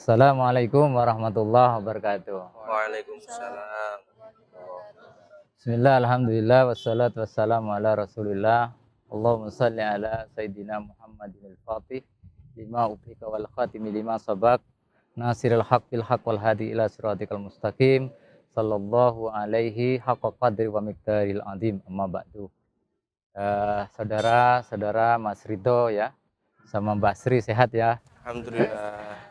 Assalamualaikum warahmatullahi wabarakatuh. Waalaikumsalam. Bismillah, alhamdulillah, wassalatu wassalamu ala rasulillah. Allahumma salli ala Sayyidina Muhammadin al-Fatih lima ubrika wal khatimi lima sabak nasiril haq bil haq wal hadi ila siratikal mustaqim sallallahu alaihi haqqa qadri wa miqdaril azim. Amma ba'du. Saudara-saudara Mas Ridho ya sama Mbak Sri sehat ya? Alhamdulillah.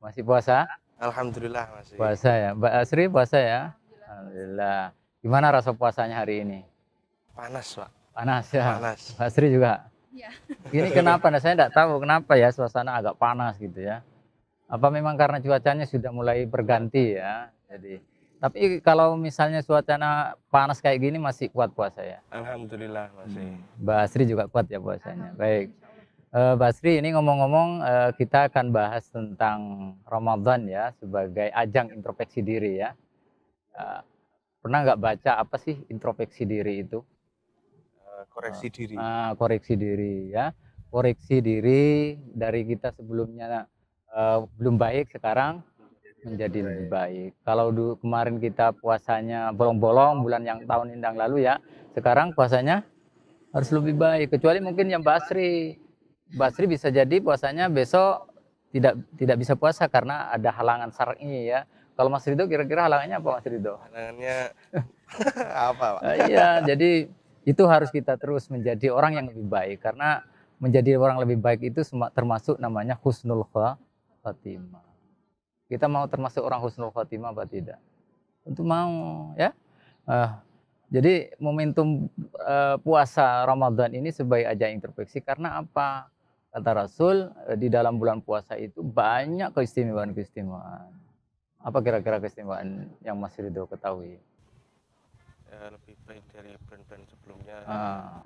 Masih puasa? Alhamdulillah masih. Puasa ya. Mbak Sri puasa ya? Alhamdulillah. Gimana rasa puasanya hari ini? Panas, Pak. Panas ya? Panas. Mbak Sri juga? Iya. Ini kenapa? Nah, saya tidak tahu kenapa ya suasana agak panas gitu ya. Apa memang karena cuacanya sudah mulai berganti ya? Jadi, tapi kalau misalnya suasana panas kayak gini masih kuat puasa ya? Alhamdulillah masih. Mbak Sri juga kuat ya puasanya. Baik. Mbak Sri, ini ngomong-ngomong kita akan bahas tentang Ramadan ya sebagai ajang introspeksi diri ya. Pernah nggak baca apa sih introspeksi diri itu? Koreksi diri. Koreksi diri ya. Koreksi diri dari kita sebelumnya belum baik, sekarang menjadi lebih baik. Kalau dulu kemarin kita puasanya bolong-bolong bulan yang tahun yang lalu ya, sekarang puasanya harus lebih baik. Kecuali mungkin yang Mbak Sri bisa jadi puasanya besok tidak bisa puasa karena ada halangan syar'i ya. Kalau Mas Ridho kira-kira halangannya apa Mas Ridho? Halangannya apa, Pak? Iya, jadi itu harus kita terus menjadi orang yang lebih baik, karena menjadi orang lebih baik itu termasuk namanya husnul khotimah. Kita mau termasuk orang husnul khotimah apa tidak? Tentu mau ya. Jadi momentum puasa Ramadan ini sebagai ajang introspeksi karena apa? Kata Rasul, di dalam bulan puasa itu banyak keistimewaan-keistimewaan. Apa kira-kira keistimewaan yang Mas Ridho ketahui? Ya, lebih baik dari bulan-bulan sebelumnya.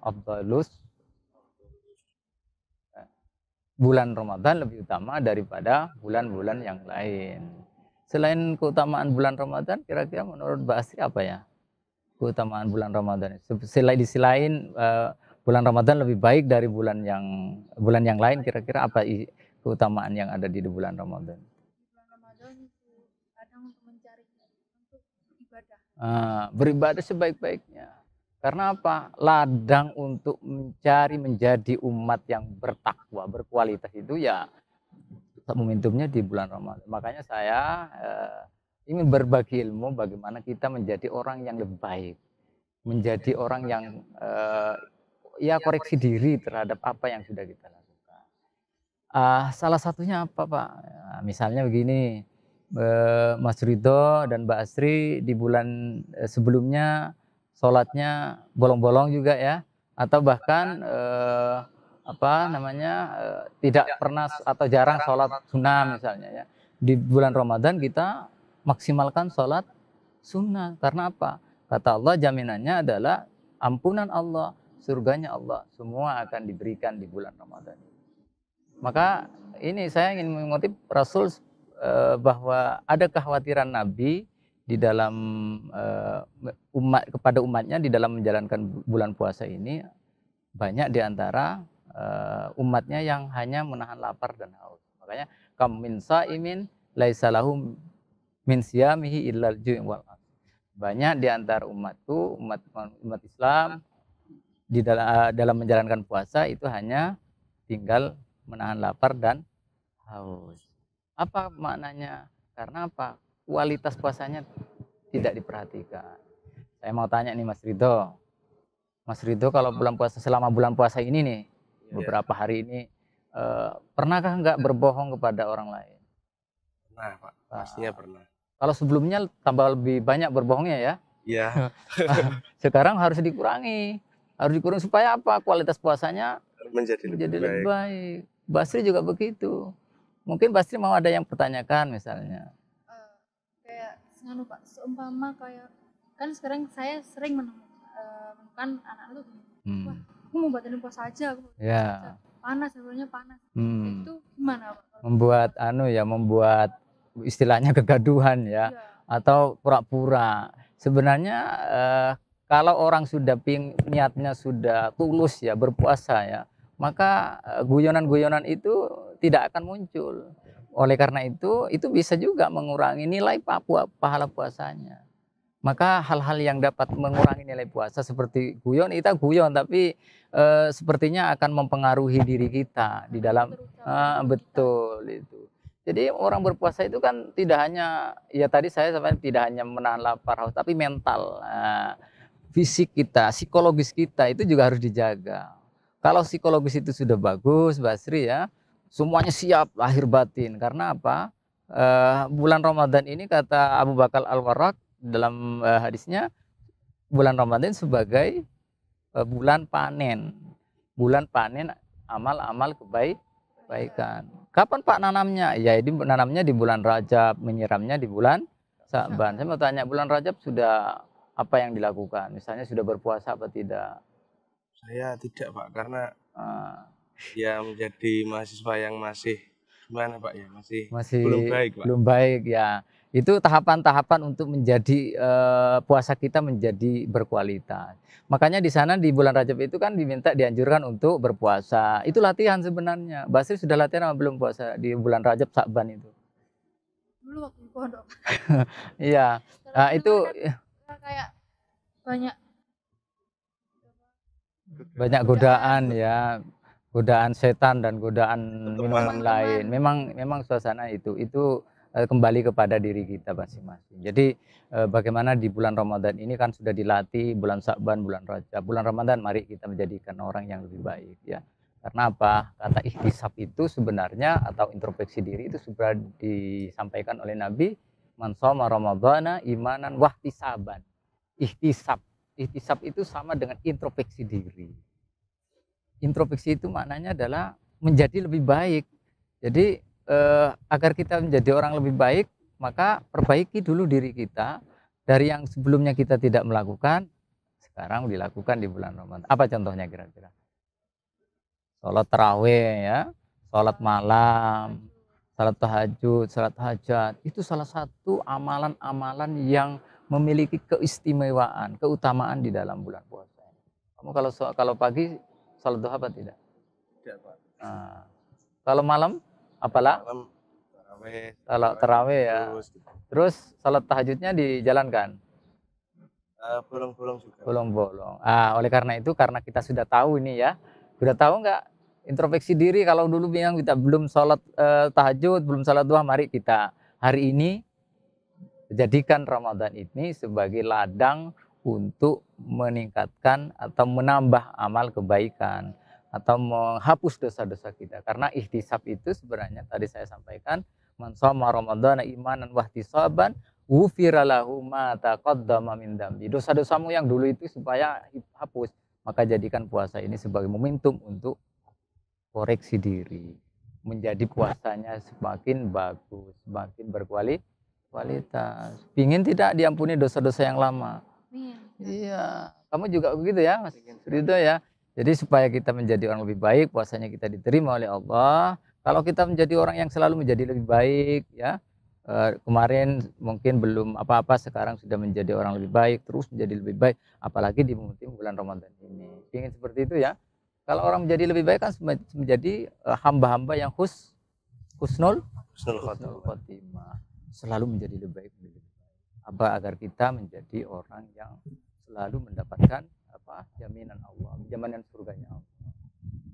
Afdalus, bulan Ramadan lebih utama daripada bulan-bulan yang lain. Selain keutamaan bulan Ramadan, kira-kira menurut Mbak Asri apa ya keutamaan bulan Ramadan? Selain bulan Ramadan lebih baik dari bulan yang lain, kira-kira apa keutamaan yang ada di bulan Ramadan? Bulan Ramadan itu kadang untuk mencari untuk ibadah. Beribadah sebaik-baiknya. Karena apa? Ladang untuk mencari menjadi umat yang bertakwa, berkualitas itu ya momentumnya di bulan Ramadan. Makanya saya ingin berbagi ilmu bagaimana kita menjadi orang yang lebih baik, menjadi orang yang ya koreksi diri terhadap apa yang sudah kita lakukan. Salah satunya apa Pak? Misalnya begini, Mas Ridho dan Mbak Asri di bulan sebelumnya sholatnya bolong-bolong juga ya, atau bahkan tidak pernah atau jarang sholat sunnah misalnya ya. Di bulan Ramadan kita maksimalkan sholat sunnah, karena apa? Kata Allah, jaminannya adalah ampunan Allah, surganya Allah, semua akan diberikan di bulan Ramadan. Maka ini saya ingin mengutip Rasul bahwa ada kekhawatiran Nabi di dalam kepada umatnya di dalam menjalankan bulan puasa ini, banyak di antara umatnya yang hanya menahan lapar dan haus. Makanya kam min saimin laisa lahu min siyamihi illal ju' wal 'aths. Banyak di antara umatku, umat Islam di dalam menjalankan puasa itu hanya tinggal menahan lapar dan haus. Apa maknanya? Karena apa? Kualitas puasanya tidak diperhatikan. Saya mau tanya nih Mas Ridho. Mas Ridho, kalau selama bulan puasa ini nih, beberapa hari ini, pernahkah enggak berbohong kepada orang lain? Pernah, Pak. Pastinya pernah. Kalau sebelumnya tambah lebih banyak berbohongnya ya? Iya. Sekarang harus dikurangi. Harus dikurangi supaya apa? Kualitas puasanya menjadi lebih baik. Basri juga begitu. Mungkin Basri mau ada yang pertanyakan misalnya. Kayak Pak, seumpama kayak kan sekarang saya sering menemukan anak-anak tuh gini, wah aku mau batalin puasa aja, panas, sebenarnya panas. Itu gimana Pak? Membuat istilahnya kegaduhan ya. Atau pura-pura. Sebenarnya kalau orang sudah niatnya sudah tulus ya berpuasa ya, maka guyonan-guyonan itu tidak akan muncul. oleh karena itu bisa juga mengurangi nilai pahala puasanya. Maka hal-hal yang dapat mengurangi nilai puasa seperti guyon, kita guyon tapi sepertinya akan mempengaruhi diri kita di dalam betul itu. Jadi orang berpuasa itu kan tidak hanya, ya tadi saya sampaikan, tidak hanya menahan lapar haus, tapi mental, fisik kita, psikologis kita itu juga harus dijaga. Kalau psikologis itu sudah bagus, Basri ya, semuanya siap lahir batin. Karena apa? Bulan Ramadan ini kata Abu Bakar Al-Warraq dalam hadisnya, bulan Ramadan sebagai bulan panen amal-amal kebaikan. Kapan Pak nanamnya? Ya, ini nanamnya di bulan Rajab, menyiramnya di bulan Sa'ban. Saya mau tanya, bulan Rajab sudah apa yang dilakukan? Misalnya sudah berpuasa apa tidak? Saya tidak, Pak, karena ya menjadi mahasiswa yang masih gimana, Pak, ya, masih belum baik, Pak. Belum baik ya. Itu tahapan-tahapan untuk menjadi puasa kita menjadi berkualitas. Makanya di sana di bulan Rajab itu kan dianjurkan untuk berpuasa. Itu latihan sebenarnya. Basri sudah latihan apa belum puasa di bulan Rajab Sa'ban itu? Dulu waktu di pondok. Iya. Nah, itu kayak banyak godaan ya. Godaan setan dan godaan minuman lain. Memang suasana itu kembali kepada diri kita masing-masing. Jadi bagaimana di bulan Ramadan ini kan sudah dilatih, bulan Sa'ban, bulan Rajab. Bulan Ramadan mari kita menjadikan orang yang lebih baik ya. Karena apa? Kata ihtisab itu sebenarnya atau introspeksi diri itu sudah disampaikan oleh Nabi, man shoma ramadhana imanan wahtisaban. Ihtisab itu sama dengan introspeksi diri. Introspeksi itu maknanya adalah menjadi lebih baik. Jadi agar kita menjadi orang lebih baik, maka perbaiki dulu diri kita dari yang sebelumnya kita tidak melakukan, sekarang dilakukan di bulan Ramadan. Apa contohnya kira-kira? Sholat tarawih ya, sholat malam, sholat tahajud, sholat hajat. Itu salah satu amalan-amalan yang memiliki keistimewaan, keutamaan di dalam bulan puasa. Kamu kalau pagi sholat duha apa tidak? Tidak, Pak. Nah, kalau malam? Apalah? Malam tarawih ya. Terus salat tahajudnya dijalankan? Bolong-bolong juga. Bolong-bolong. Oleh karena itu, karena kita sudah tahu ini ya, sudah tahu nggak introspeksi diri. Kalau dulu bilang kita belum salat tahajud, belum salat duha, mari kita hari ini jadikan Ramadan ini sebagai ladang untuk meningkatkan atau menambah amal kebaikan, atau menghapus dosa-dosa kita. Karena ihtisab itu sebenarnya tadi saya sampaikan, man shoma ramadhana imanan wahtisaban ghufira lahu ma taqaddama min dzambi. Dosa-dosamu yang dulu itu supaya hapus, maka jadikan puasa ini sebagai momentum untuk koreksi diri, menjadi puasanya semakin bagus, semakin berkualitas. Pingin tidak diampuni dosa-dosa yang lama? Iya, kamu juga begitu ya, Mas Ridho ya. Jadi supaya kita menjadi orang lebih baik, puasanya kita diterima oleh Allah. Kalau kita menjadi orang yang selalu menjadi lebih baik, ya kemarin mungkin belum apa-apa, sekarang sudah menjadi orang lebih baik, terus menjadi lebih baik, apalagi di bulan Ramadan ini. Ingin seperti itu ya. Kalau orang menjadi lebih baik kan menjadi hamba-hamba yang husnul khotimah, selalu menjadi lebih baik, apa agar kita menjadi orang yang selalu mendapatkan jaminan Allah, jaminan surganya Allah.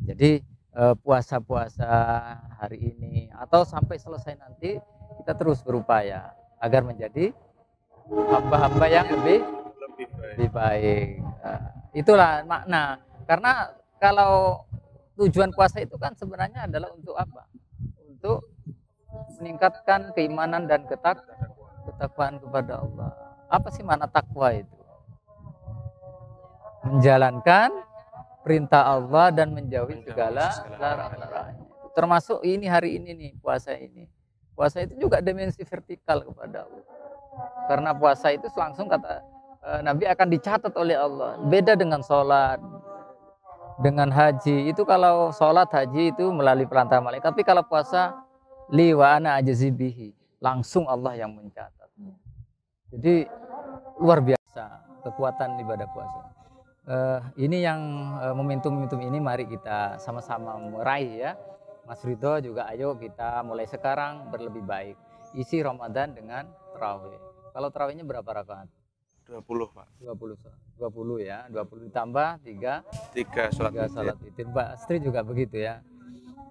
Jadi puasa-puasa hari ini atau sampai selesai nanti kita terus berupaya agar menjadi hamba-hamba yang lebih baik. Itulah makna. Karena kalau tujuan puasa itu kan sebenarnya adalah untuk apa? Untuk meningkatkan keimanan dan ketakwaan kepada Allah. Apa sih makna takwa itu? Menjalankan perintah Allah dan menjauhi segala larangan-larangannya. Termasuk ini hari ini nih, puasa ini. Puasa itu juga dimensi vertikal kepada Allah. Karena puasa itu langsung kata Nabi akan dicatat oleh Allah. Beda dengan sholat, dengan haji. Itu kalau sholat haji itu melalui perantara malaikat. Tapi kalau puasa li wa ana ajzibihi, langsung Allah yang mencatatnya. Jadi luar biasa kekuatan ibadah puasa. Ini yang momentum ini mari kita sama-sama meraih ya. Mas Ridho juga ayo kita mulai sekarang berlebih baik. Isi Ramadan dengan tarawih. Kalau tarawihnya berapa rakaat? 20 Pak. 20 ya, 20 ditambah 3 salat witir. Mbak Astri juga begitu ya.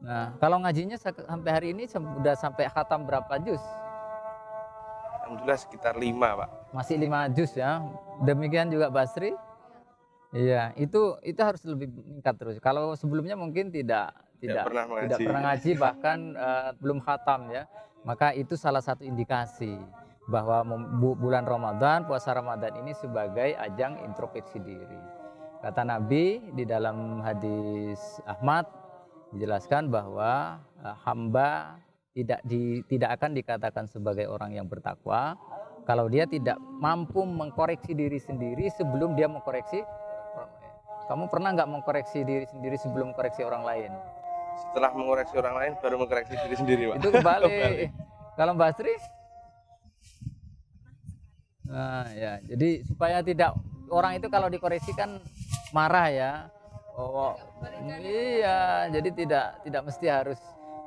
Nah, kalau ngajinya sampai hari ini sudah sampai khatam berapa juz? Alhamdulillah sekitar 5 Pak. Masih 5 juz ya. Demikian juga Mbak Astri? Iya, itu harus lebih meningkat terus. Kalau sebelumnya mungkin tidak pernah ngaji, bahkan belum khatam ya. Maka itu salah satu indikasi bahwa bulan Ramadan, puasa Ramadan ini sebagai ajang introspeksi diri. Kata Nabi di dalam hadis Ahmad dijelaskan bahwa hamba tidak akan dikatakan sebagai orang yang bertakwa kalau dia tidak mampu mengkoreksi diri sendiri sebelum dia mengkoreksi. Kamu pernah nggak mengkoreksi diri sendiri sebelum mengkoreksi orang lain? Setelah mengoreksi orang lain baru mengkoreksi diri sendiri, Pak. Itu kembali. Kalau Mbak Astri? Nah, ya. Jadi supaya tidak orang itu kalau dikoreksi kan marah ya. Oh, iya. Jadi tidak mesti harus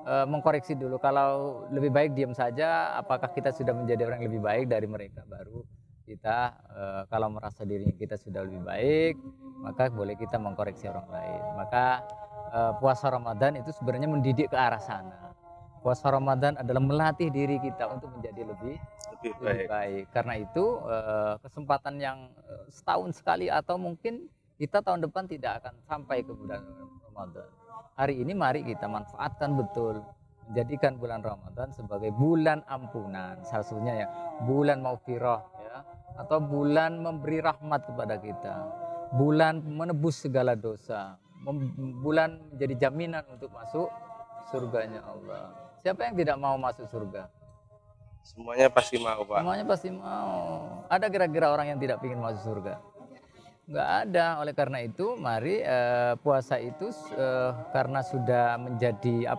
mengkoreksi dulu. Kalau lebih baik diam saja. Apakah kita sudah menjadi orang yang lebih baik dari mereka, baru kita kalau merasa dirinya kita sudah lebih baik, maka boleh kita mengkoreksi orang lain. Maka puasa Ramadan itu sebenarnya mendidik ke arah sana. Puasa Ramadan adalah melatih diri kita untuk menjadi lebih baik. Karena itu kesempatan yang setahun sekali atau mungkin kita tahun depan tidak akan sampai ke bulan Ramadan. Hari ini mari kita manfaatkan betul, menjadikan bulan Ramadan sebagai bulan ampunan, salah satunya ya bulan maufirah ya, atau bulan memberi rahmat kepada kita, bulan menebus segala dosa, bulan menjadi jaminan untuk masuk surganya Allah. Siapa yang tidak mau masuk surga? Semuanya pasti mau, Pak. Semuanya pasti mau. Ada kira-kira orang yang tidak ingin masuk surga? Nggak ada. Oleh karena itu mari puasa itu karena sudah menjadi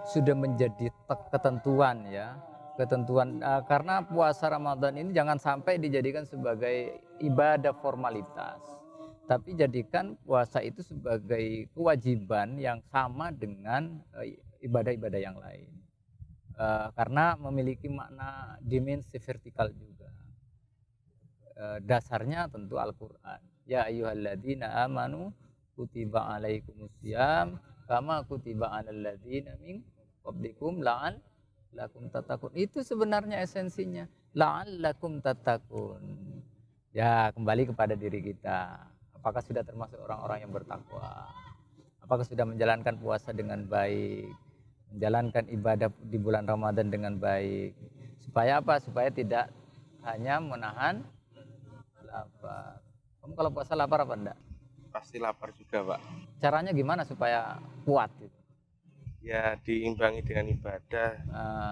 sudah menjadi ketentuan ya, karena puasa Ramadan ini jangan sampai dijadikan sebagai ibadah formalitas, tapi jadikan puasa itu sebagai kewajiban yang sama dengan ibadah-ibadah yang lain, karena memiliki makna dimensi vertikal juga. Dasarnya tentu Al-Quran. Ya ayyuhalladzina amanu kutiba alaikumusiyam kama kutiba alal ladzina min qablikum la'allakum tattaqun. Itu sebenarnya esensinya, la'allakum tattaqun. Ya, kembali kepada diri kita. Apakah sudah termasuk orang-orang yang bertakwa? Apakah sudah menjalankan puasa dengan baik? Menjalankan ibadah di bulan Ramadan dengan baik. Supaya apa? Supaya tidak hanya menahan lapar. Kamu kalau puasa lapar apa enggak? Pasti lapar juga, Pak. Caranya gimana supaya kuat gitu? Ya diimbangi dengan ibadah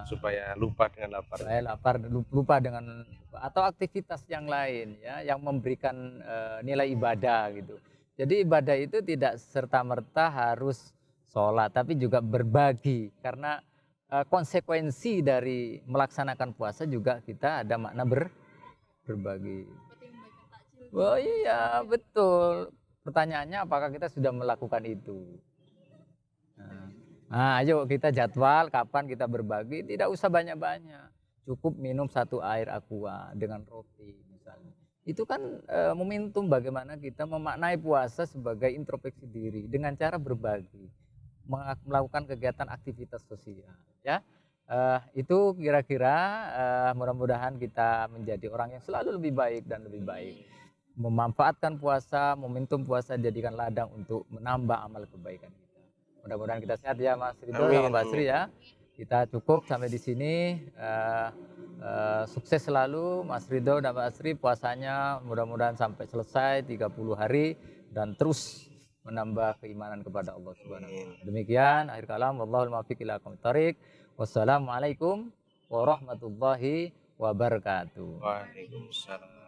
supaya lupa dengan lapar. Supaya lapar lupa dengan atau aktivitas yang lain ya, yang memberikan nilai ibadah gitu. Jadi ibadah itu tidak serta-merta harus sholat, tapi juga berbagi, karena konsekuensi dari melaksanakan puasa juga kita ada makna berbagi. Oh iya, betul. Pertanyaannya apakah kita sudah melakukan itu? Nah, ayo kita jadwal kapan kita berbagi, tidak usah banyak-banyak. Cukup minum 1 air aqua dengan roti misalnya. Itu kan momentum bagaimana kita memaknai puasa sebagai introspeksi diri dengan cara berbagi, melakukan kegiatan aktivitas sosial ya. Itu kira-kira mudah-mudahan kita menjadi orang yang selalu lebih baik dan lebih baik. Memanfaatkan puasa, momentum puasa jadikan ladang untuk menambah amal kebaikan kita. Mudah-mudahan kita sehat ya Mas Ridho sama Mbak Sri ya. Kita cukup sampai di sini. Sukses selalu Mas Ridho dan Mbak Sri, puasanya mudah-mudahan sampai selesai 30 hari dan terus menambah keimanan kepada Allah Subhanahu wa taala. Demikian akhir kalam, wallahul muwaffiq ila aqwamit thoriq. Wassalamualaikum warahmatullahi wabarakatuh. Waalaikumsalam.